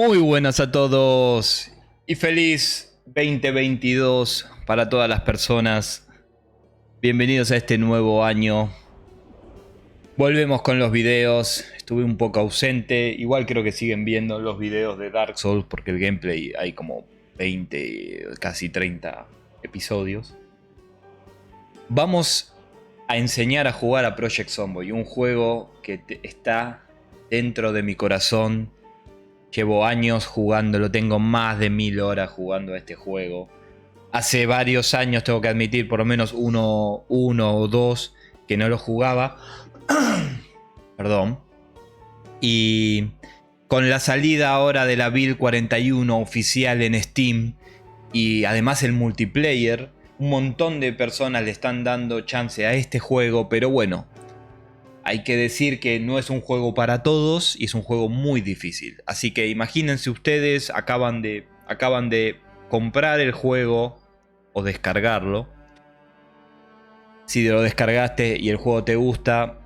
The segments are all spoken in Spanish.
Muy buenas a todos y feliz 2022 para todas las personas. Bienvenidos a este nuevo año. Volvemos con los videos. Estuve un poco ausente. Igual creo que siguen viendo los videos de Dark Souls porque el gameplay hay como 20, casi 30 episodios. Vamos a enseñar a jugar a Project Zomboid, un juego que está dentro de mi corazón. Llevo años jugándolo, tengo más de 1000 horas jugando a este juego. Hace varios años, tengo que admitir, por lo menos uno o dos, que no lo jugaba. Perdón. Y con la salida ahora de la Build 41 oficial en Steam, y además el multiplayer, un montón de personas le están dando chance a este juego, pero bueno, hay que decir que no es un juego para todos y es un juego muy difícil. Así que imagínense ustedes, acaban de comprar el juego o descargarlo. Si lo descargaste y el juego te gusta,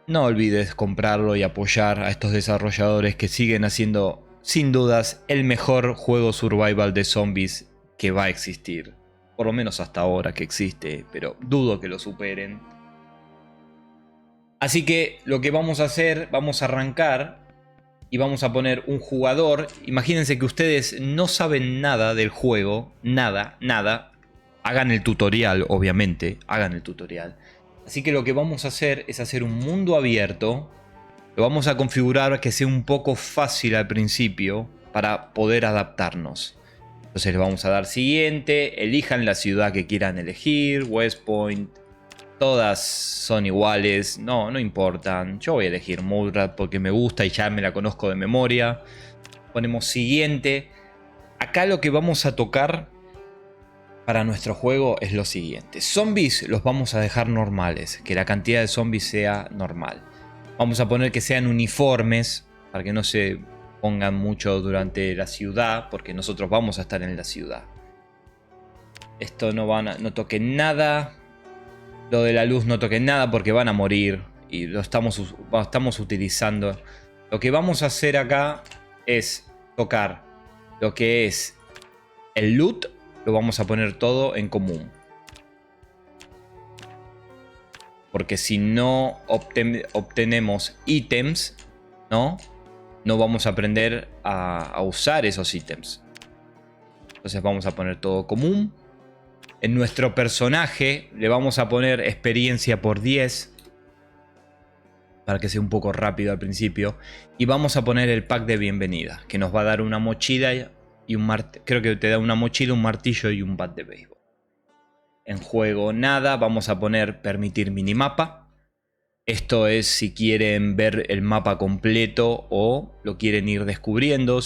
no olvides comprarlo y apoyar a estos desarrolladores que siguen haciendo, sin dudas, el mejor juego survival de zombies que va a existir. Por lo menos hasta ahora que existe, pero dudo que lo superen. Así que lo que vamos a hacer, vamos a arrancar y vamos a poner un jugador. Imagínense que ustedes no saben nada del juego, nada. Hagan el tutorial, obviamente, hagan el tutorial. Así que lo que vamos a hacer es hacer un mundo abierto. Lo vamos a configurar que sea un poco fácil al principio para poder adaptarnos. Entonces le vamos a dar siguiente, elijan la ciudad que quieran elegir, West Point. Todas son iguales, no importan. Yo voy a elegir Mudra porque me gusta y ya me la conozco de memoria. Ponemos siguiente. Acá lo que vamos a tocar para nuestro juego es lo siguiente. Zombies los vamos a dejar normales, que la cantidad de zombies sea normal. Vamos a poner que sean uniformes para que no se pongan mucho durante la ciudad, porque nosotros vamos a estar en la ciudad. Esto no toquen nada. Lo de la luz no toquen nada porque van a morir y lo estamos utilizando. Lo que vamos a hacer acá es tocar lo que es el loot. Lo vamos a poner todo en común. Porque si no obtenemos ítems, no vamos a aprender a usar esos ítems. Entonces vamos a poner todo común. En nuestro personaje le vamos a poner experiencia por 10. Para que sea un poco rápido al principio. Y vamos a poner el pack de bienvenida. Que nos va a dar una mochila y un martillo. Creo que te da una mochila, un martillo y un bat de béisbol. En juego nada. Vamos a poner permitir minimapa. Esto es si quieren ver el mapa completo o lo quieren ir descubriendo.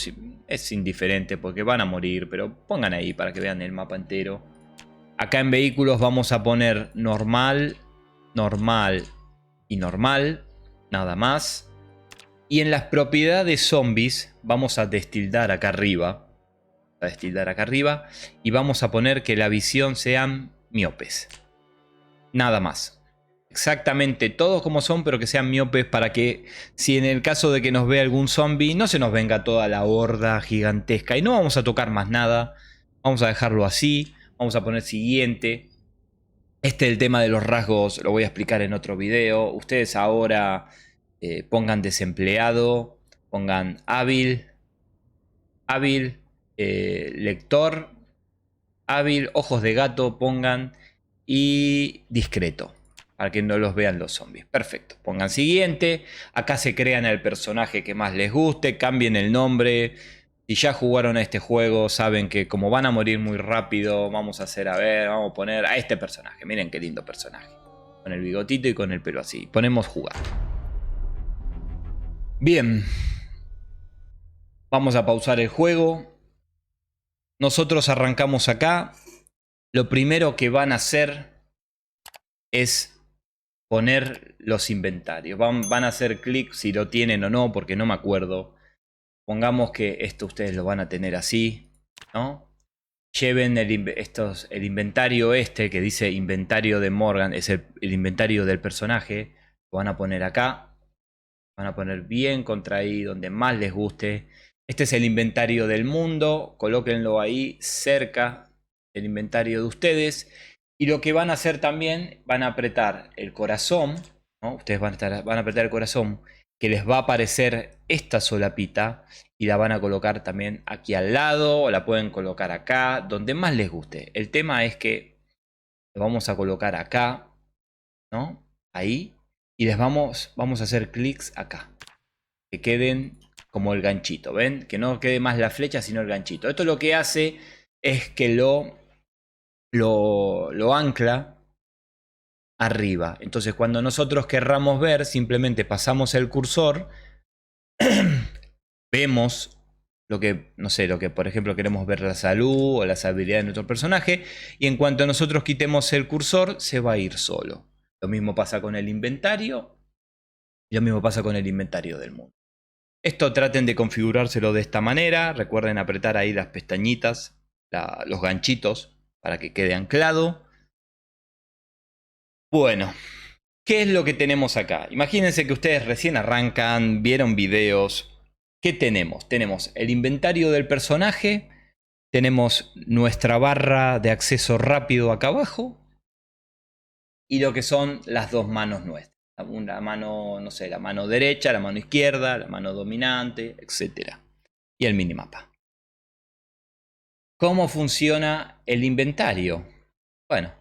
Es indiferente porque van a morir. Pero pongan ahí para que vean el mapa entero. Acá en vehículos vamos a poner normal, normal y normal, nada más. Y en las propiedades zombies vamos a destildar acá arriba. Y vamos a poner que la visión sean miopes. Nada más. Exactamente todos como son, pero que sean miopes para que si en el caso de que nos vea algún zombie, no se nos venga toda la horda gigantesca. Y no vamos a tocar más nada. Vamos a dejarlo así. Vamos a poner siguiente. El tema de los rasgos lo voy a explicar en otro video. Ustedes ahora pongan desempleado, pongan hábil, lector, hábil, ojos de gato pongan y discreto. Para que no los vean los zombies. Perfecto. Pongan siguiente. Acá se crean el personaje que más les guste. Cambien el nombre. Si ya jugaron a este juego, saben que como van a morir muy rápido, vamos a poner a este personaje. Miren qué lindo personaje. Con el bigotito y con el pelo así. Ponemos jugar. Bien. Vamos a pausar el juego. Nosotros arrancamos acá. Lo primero que van a hacer es poner los inventarios. Van a hacer clic si lo tienen o no, porque no me acuerdo. Pongamos que esto ustedes lo van a tener así, ¿no? Lleven el inventario que dice inventario de Morgan, es el inventario del personaje. Lo van a poner acá. Van a poner bien contra ahí, donde más les guste. Este es el inventario del mundo, colóquenlo ahí cerca del inventario de ustedes. Y lo que van a hacer también, van a apretar el corazón, ¿no? Ustedes van a apretar el corazón, que les va a aparecer esta solapita y la van a colocar también aquí al lado, o la pueden colocar acá, donde más les guste. El tema es que lo vamos a colocar acá, ¿no? Ahí, y vamos a hacer clics acá, que queden como el ganchito, ¿ven? Que no quede más la flecha, sino el ganchito. Esto lo que hace es que lo ancla arriba. Entonces, cuando nosotros querramos ver, simplemente pasamos el cursor, vemos lo que, no sé, lo que por ejemplo queremos ver, la salud o las habilidades de nuestro personaje, y en cuanto nosotros quitemos el cursor, se va a ir solo. Lo mismo pasa con el inventario, y lo mismo pasa con el inventario del mundo. Esto traten de configurárselo de esta manera. Recuerden apretar ahí las pestañitas, los ganchitos, para que quede anclado. Bueno, ¿qué es lo que tenemos acá? Imagínense que ustedes recién arrancan, vieron videos. ¿Qué tenemos? Tenemos el inventario del personaje, tenemos nuestra barra de acceso rápido acá abajo y lo que son las dos manos nuestras. Una mano, no sé, la mano derecha, la mano izquierda, la mano dominante, etc. Y el minimapa. ¿Cómo funciona el inventario? Bueno,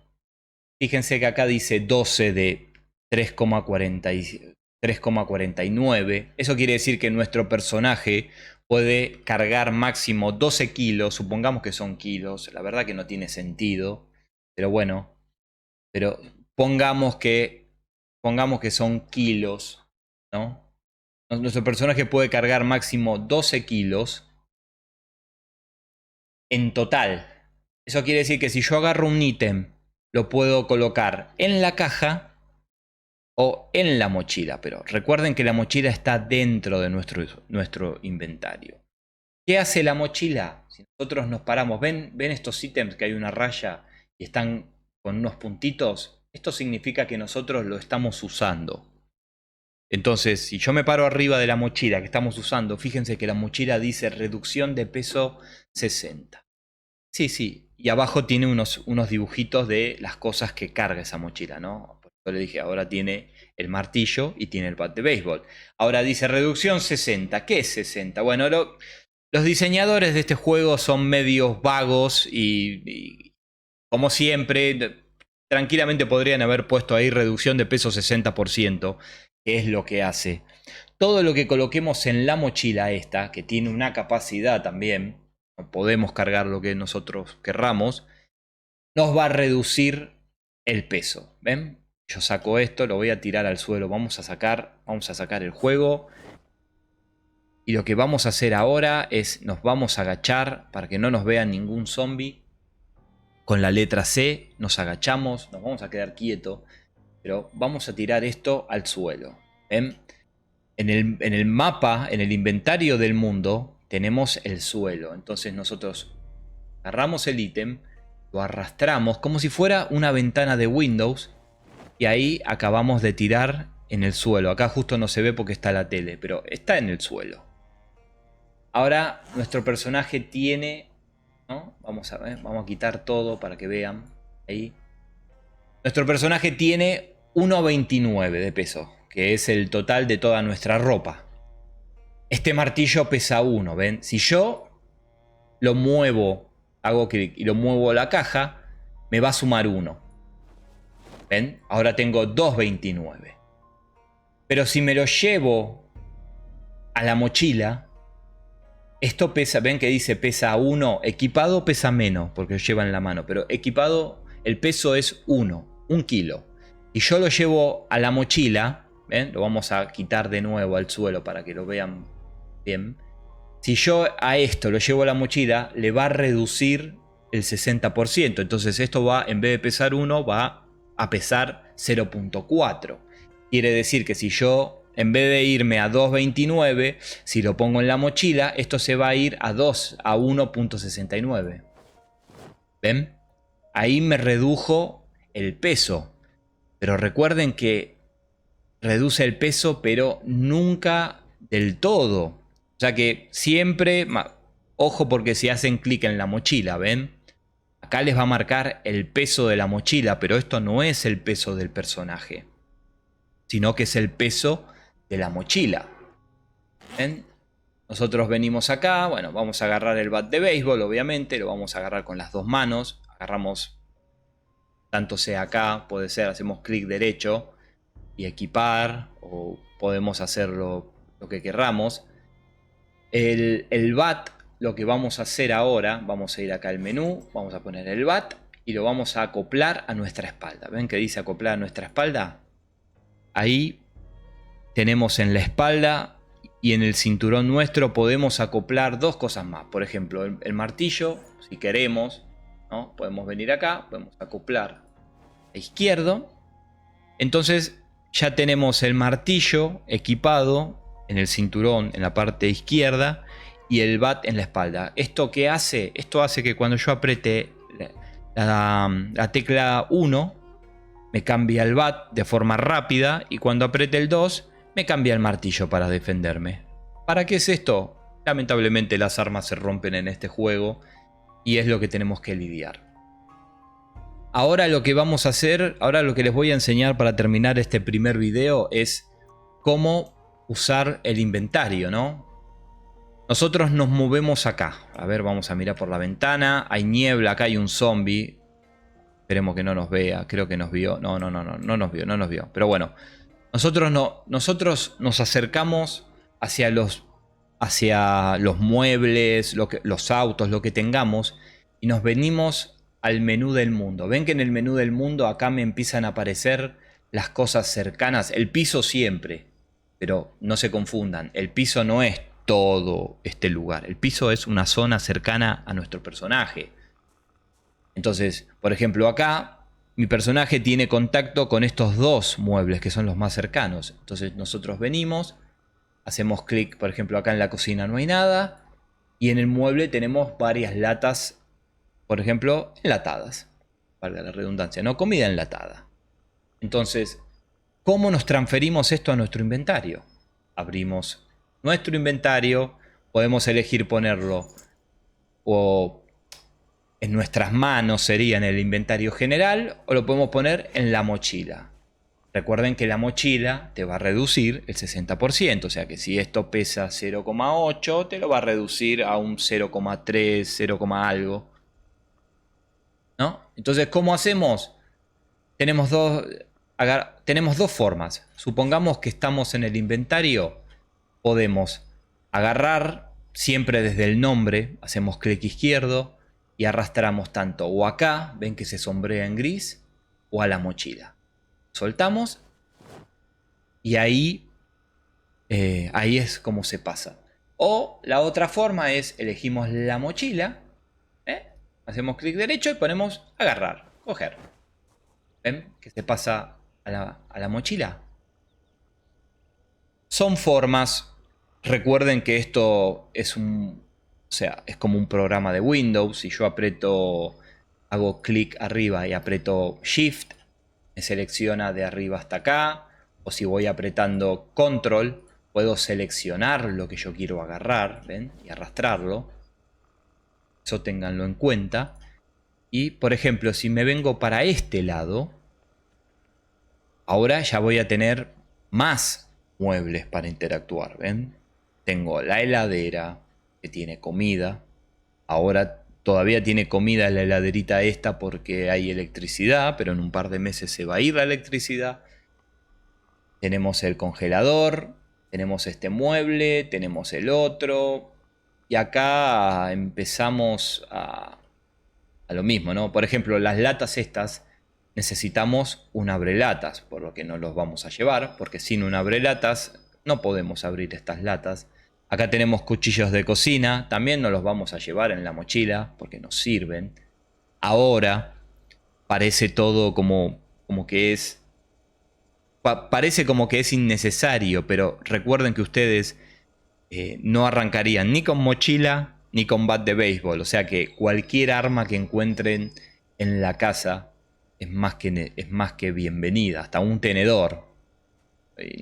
fíjense que acá dice 12 de 3,49. Eso quiere decir que nuestro personaje puede cargar máximo 12 kilos. Supongamos que son kilos. La verdad que no tiene sentido. Pero bueno. Pero pongamos que son kilos, ¿no? Nuestro personaje puede cargar máximo 12 kilos en total. Eso quiere decir que si yo agarro un ítem, lo puedo colocar en la caja o en la mochila. Pero recuerden que la mochila está dentro de nuestro inventario. ¿Qué hace la mochila? Si nosotros nos paramos, ¿ven estos ítems que hay una raya y están con unos puntitos? Esto significa que nosotros lo estamos usando. Entonces, si yo me paro arriba de la mochila que estamos usando, fíjense que la mochila dice reducción de peso 60. Sí, sí. Y abajo tiene unos dibujitos de las cosas que carga esa mochila, ¿no? Por eso le dije, ahora tiene el martillo y tiene el bat de béisbol. Ahora dice reducción 60. ¿Qué es 60? Bueno, los diseñadores de este juego son medios vagos y como siempre, tranquilamente podrían haber puesto ahí reducción de peso 60%, que es lo que hace. Todo lo que coloquemos en la mochila esta, que tiene una capacidad también, podemos cargar lo que nosotros querramos, nos va a reducir el peso. ¿Ven? Yo saco esto, lo voy a tirar al suelo. Vamos a sacar el juego. Y lo que vamos a hacer ahora es, nos vamos a agachar para que no nos vea ningún zombie. Con la letra C nos agachamos, nos vamos a quedar quietos, pero vamos a tirar esto al suelo. ¿Ven? En el mapa, en el inventario del mundo, tenemos el suelo. Entonces nosotros agarramos el ítem, lo arrastramos como si fuera una ventana de Windows y ahí acabamos de tirar en el suelo. Acá justo no se ve porque está la tele, pero está en el suelo. Ahora nuestro personaje tiene, ¿no? Vamos a ver, vamos a quitar todo para que vean. Ahí. Nuestro personaje tiene 1,29 de peso, que es el total de toda nuestra ropa. Este martillo pesa 1, ¿ven? Si yo lo muevo, hago clic y lo muevo a la caja, me va a sumar 1. ¿Ven? Ahora tengo 2,29. Pero si me lo llevo a la mochila, esto pesa, ven que dice pesa 1, equipado pesa menos porque lo lleva en la mano, pero equipado el peso es 1 kilo. Y yo lo llevo a la mochila, ¿ven? Lo vamos a quitar de nuevo al suelo para que lo vean bien. Si yo a esto lo llevo a la mochila, le va a reducir el 60%. Entonces esto va, en vez de pesar 1, va a pesar 0,4. Quiere decir que si yo, en vez de irme a 2,29, si lo pongo en la mochila, esto se va a ir a 1,69. ¿Ven? Ahí me redujo el peso. Pero recuerden que reduce el peso, pero nunca del todo. O sea que siempre, ojo porque si hacen clic en la mochila, ¿ven? Acá les va a marcar el peso de la mochila, pero esto no es el peso del personaje, sino que es el peso de la mochila. ¿Ven? Nosotros venimos acá, bueno, vamos a agarrar el bat de béisbol, obviamente, lo vamos a agarrar con las dos manos. Agarramos, tanto sea acá, puede ser, hacemos clic derecho y equipar, o podemos hacerlo lo que querramos. El bat, lo que vamos a hacer ahora, vamos a ir acá al menú, vamos a poner el bat y lo vamos a acoplar a nuestra espalda. ¿Ven que dice acoplar a nuestra espalda? Ahí tenemos en la espalda y en el cinturón nuestro podemos acoplar dos cosas más. Por ejemplo, el martillo, si queremos, ¿no? Podemos venir acá, podemos acoplar a izquierdo. Entonces ya tenemos el martillo equipado en el cinturón en la parte izquierda y el bat en la espalda. ¿Esto qué hace? Esto hace que cuando yo apriete la tecla 1 me cambia el bat de forma rápida y cuando apriete el 2 me cambia el martillo para defenderme. ¿Para qué es esto? Lamentablemente las armas se rompen en este juego y es lo que tenemos que lidiar. Ahora lo que vamos a hacer, ahora lo que les voy a enseñar para terminar este primer video es cómo usar el inventario, ¿no? Nosotros nos movemos acá. A ver, vamos a mirar por la ventana. Hay niebla, acá hay un zombie. Esperemos que no nos vea. Creo que nos vio. No nos vio. Pero bueno, nosotros nos acercamos hacia los muebles, los autos, lo que tengamos, y nos venimos al menú del mundo. Ven que en el menú del mundo acá me empiezan a aparecer las cosas cercanas. El piso siempre, pero no se confundan. El piso no es todo este lugar. El piso es una zona cercana a nuestro personaje. Entonces, por ejemplo, acá mi personaje tiene contacto con estos dos muebles que son los más cercanos. Entonces nosotros venimos, hacemos clic, por ejemplo, acá en la cocina no hay nada. Y en el mueble tenemos varias latas, por ejemplo, enlatadas. Valga la redundancia, ¿no? Comida enlatada. Entonces, ¿cómo nos transferimos esto a nuestro inventario? Abrimos nuestro inventario, podemos elegir ponerlo o en nuestras manos, sería en el inventario general, o lo podemos poner en la mochila. Recuerden que la mochila te va a reducir el 60%, o sea que si esto pesa 0,8 te lo va a reducir a un 0,3, 0, algo, ¿no? Entonces, ¿cómo hacemos? Tenemos dos formas. Supongamos que estamos en el inventario, podemos agarrar siempre desde el nombre, hacemos clic izquierdo y arrastramos tanto o acá, ven que se sombrea en gris, o a la mochila. Soltamos y ahí es como se pasa. O la otra forma es elegimos la mochila, hacemos clic derecho y ponemos agarrar, coger. ¿Ven que se pasa a la mochila? Son formas. Recuerden que esto es es como un programa de Windows. Si yo hago clic arriba y aprieto Shift, me selecciona de arriba hasta acá. O si voy apretando Control, puedo seleccionar lo que yo quiero agarrar, ¿ven? Y arrastrarlo. Eso ténganlo en cuenta. Y, por ejemplo, si me vengo para este lado, ahora ya voy a tener más muebles para interactuar, ¿ven? Tengo la heladera que tiene comida. Ahora todavía tiene comida la heladerita esta porque hay electricidad, pero en un par de meses se va a ir la electricidad. Tenemos el congelador, tenemos este mueble, tenemos el otro. Y acá empezamos a lo mismo, ¿no? Por ejemplo, las latas estas necesitamos un abrelatas, por lo que no los vamos a llevar, porque sin un abrelatas no podemos abrir estas latas. Acá tenemos cuchillos de cocina, también no los vamos a llevar en la mochila porque nos sirven. Ahora parece todo como que es... parece como que es innecesario, pero recuerden que ustedes no arrancarían ni con mochila ni con bat de béisbol. O sea que cualquier arma que encuentren en la casa es más que bienvenida. Hasta un tenedor.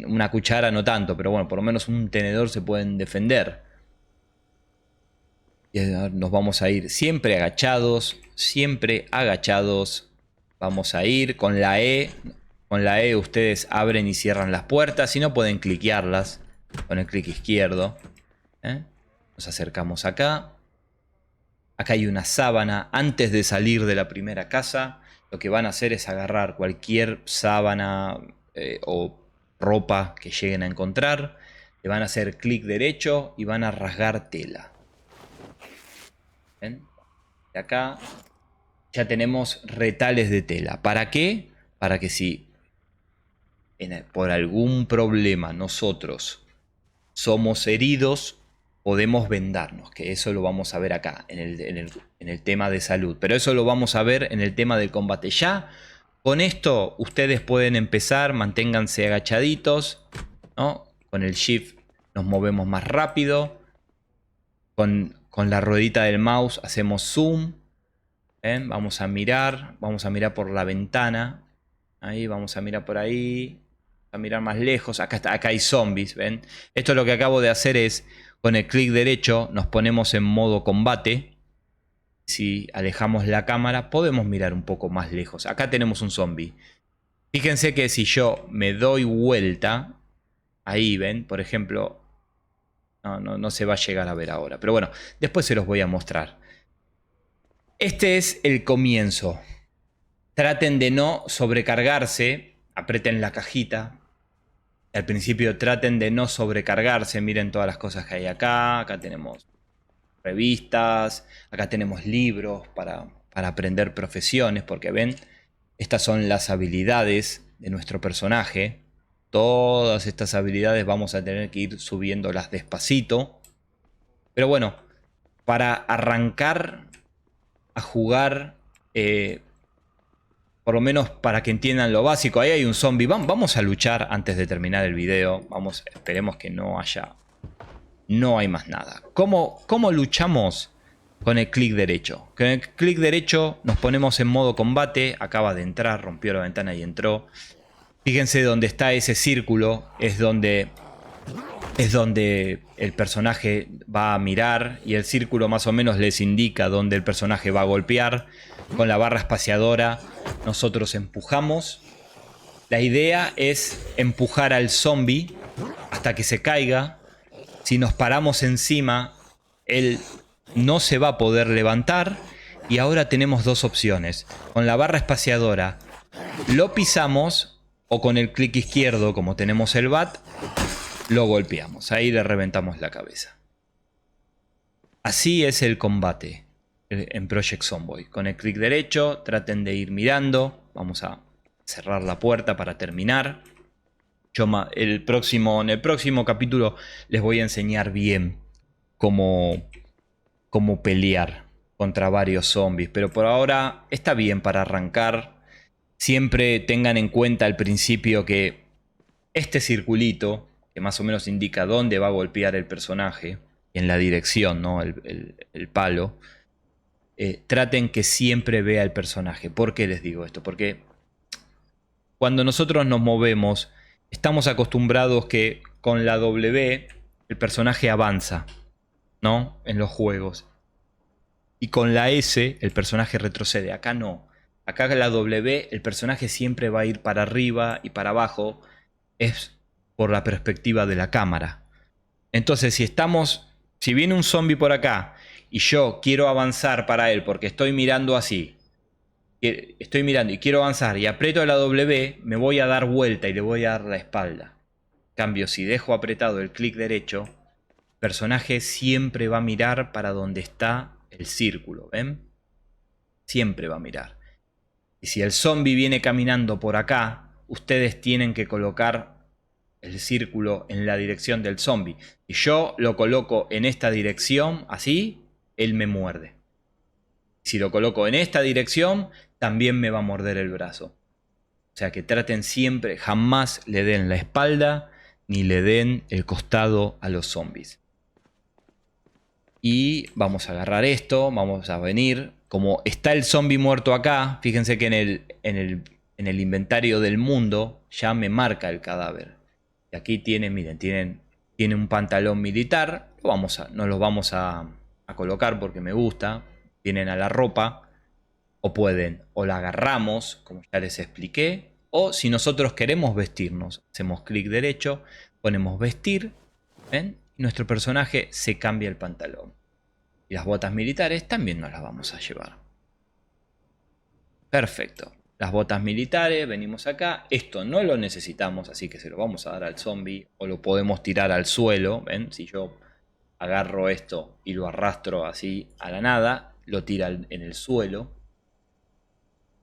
Una cuchara no tanto, pero bueno, por lo menos un tenedor se pueden defender. Y nos vamos a ir siempre agachados, siempre agachados. Vamos a ir con la E. Con la E ustedes abren y cierran las puertas. Si no pueden cliquearlas con el clic izquierdo. Nos acercamos acá. Acá hay una sábana. Antes de salir de la primera casa, lo que van a hacer es agarrar cualquier sábana o ropa que lleguen a encontrar. Le van a hacer clic derecho y van a rasgar tela. ¿Ven? Y acá ya tenemos retales de tela. ¿Para qué? Para que si por algún problema nosotros somos heridos, podemos vendarnos, que eso lo vamos a ver acá en el tema de salud. Pero eso lo vamos a ver en el tema del combate. Ya con esto ustedes pueden empezar, manténganse agachaditos, ¿no? Con el Shift nos movemos más rápido. Con la ruedita del mouse hacemos zoom. ¿Ven? Vamos a mirar por la ventana. Ahí, vamos a mirar por ahí. A mirar más lejos. Acá hay zombies, ¿ven? Esto lo que acabo de hacer es, con el clic derecho, nos ponemos en modo combate. Si alejamos la cámara, podemos mirar un poco más lejos. Acá tenemos un zombie. Fíjense que si yo me doy vuelta, ahí, ¿ven? Por ejemplo, no se va a llegar a ver ahora. Pero bueno, después se los voy a mostrar. Este es el comienzo. Traten de no sobrecargarse. Aprieten la cajita. Al principio traten de no sobrecargarse. Miren todas las cosas que hay acá. Acá tenemos revistas. Acá tenemos libros para aprender profesiones. Porque ven, estas son las habilidades de nuestro personaje. Todas estas habilidades vamos a tener que ir subiéndolas despacito. Pero bueno, para arrancar a jugar, por lo menos para que entiendan lo básico, ahí hay un zombie. Vamos a luchar antes de terminar el video. Esperemos que no hay más nada. ¿Cómo luchamos? Con el clic derecho. Con el clic derecho nos ponemos en modo combate. Acaba de entrar, rompió la ventana y entró. Fíjense donde está ese círculo, es donde el personaje va a mirar, y el círculo más o menos les indica dónde el personaje va a golpear. Con la barra espaciadora nosotros empujamos. La idea es empujar al zombie hasta que se caiga. Si nos paramos encima, él no se va a poder levantar. Y ahora tenemos dos opciones. Con la barra espaciadora lo pisamos, o con el clic izquierdo, como tenemos el bat, lo golpeamos. Ahí le reventamos la cabeza. Así es el combate en Project Zomboid. Con el clic derecho traten de ir mirando. Vamos a cerrar la puerta para terminar. En el próximo capítulo les voy a enseñar bien cómo pelear contra varios zombies. Pero por ahora está bien para arrancar. Siempre tengan en cuenta al principio que este circulito, que más o menos indica dónde va a golpear el personaje, en la dirección, ¿no? El palo, traten que siempre vea el personaje. ¿Por qué les digo esto? Porque cuando nosotros nos movemos, estamos acostumbrados que con la W el personaje avanza, ¿no? En los juegos. Y con la S el personaje retrocede. Acá no. Acá con la W el personaje siempre va a ir para arriba y para abajo. Es por la perspectiva de la cámara. Entonces si viene un zombie por acá y yo quiero avanzar para él porque estoy mirando así, estoy mirando y quiero avanzar y aprieto la W, me voy a dar vuelta y le voy a dar la espalda. En cambio, si dejo apretado el clic derecho, el personaje siempre va a mirar para donde está el círculo, ¿ven? Siempre va a mirar. Y si el zombie viene caminando por acá, ustedes tienen que colocar el círculo en la dirección del zombie. Si yo lo coloco en esta dirección, así, él me muerde. Si lo coloco en esta dirección, también me va a morder el brazo. O sea que traten siempre, jamás le den la espalda ni le den el costado a los zombies. Y vamos a agarrar esto, vamos a venir. Como está el zombie muerto acá, fíjense que en el inventario del mundo ya me marca el cadáver. Y aquí tienen, miren, tienen un pantalón militar. No los vamos a a colocar porque me gusta. Vienen a la ropa. O pueden, o la agarramos, como ya les expliqué. O si nosotros queremos vestirnos, hacemos clic derecho, ponemos vestir. ¿Ven? Y nuestro personaje se cambia el pantalón. Y las botas militares también nos las vamos a llevar. Perfecto. Las botas militares, venimos acá. Esto no lo necesitamos, así que se lo vamos a dar al zombie. O lo podemos tirar al suelo. ¿Ven? Si yo agarro esto y lo arrastro así a la nada, lo tira en el suelo.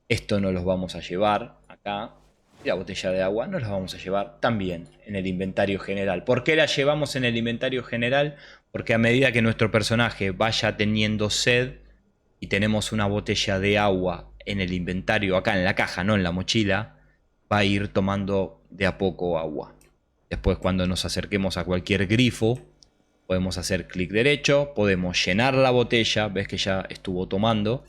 Esto no los vamos a llevar acá. Y la botella de agua nos la vamos a llevar también en el inventario general. ¿Por qué la llevamos en el inventario general? Porque a medida que nuestro personaje vaya teniendo sed y tenemos una botella de agua en el inventario, acá en la caja, no en la mochila, va a ir tomando de a poco agua. Después, cuando nos acerquemos a cualquier grifo, podemos hacer clic derecho, podemos llenar la botella, ves que ya estuvo tomando,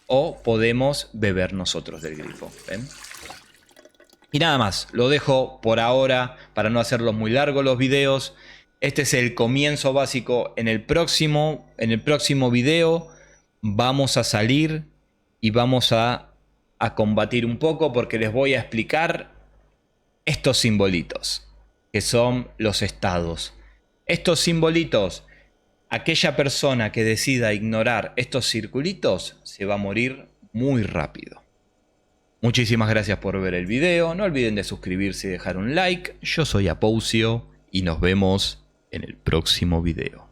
o podemos beber nosotros del grifo. ¿Ven? Y nada más, lo dejo por ahora para no hacerlos muy largos los videos. Este es el comienzo básico. En el próximo video vamos a salir y vamos a combatir un poco porque les voy a explicar estos simbolitos, que son los estados. Estos simbolitos, aquella persona que decida ignorar estos circulitos se va a morir muy rápido. Muchísimas gracias por ver el video. No olviden de suscribirse y dejar un like. Yo soy Apousio y nos vemos en el próximo video.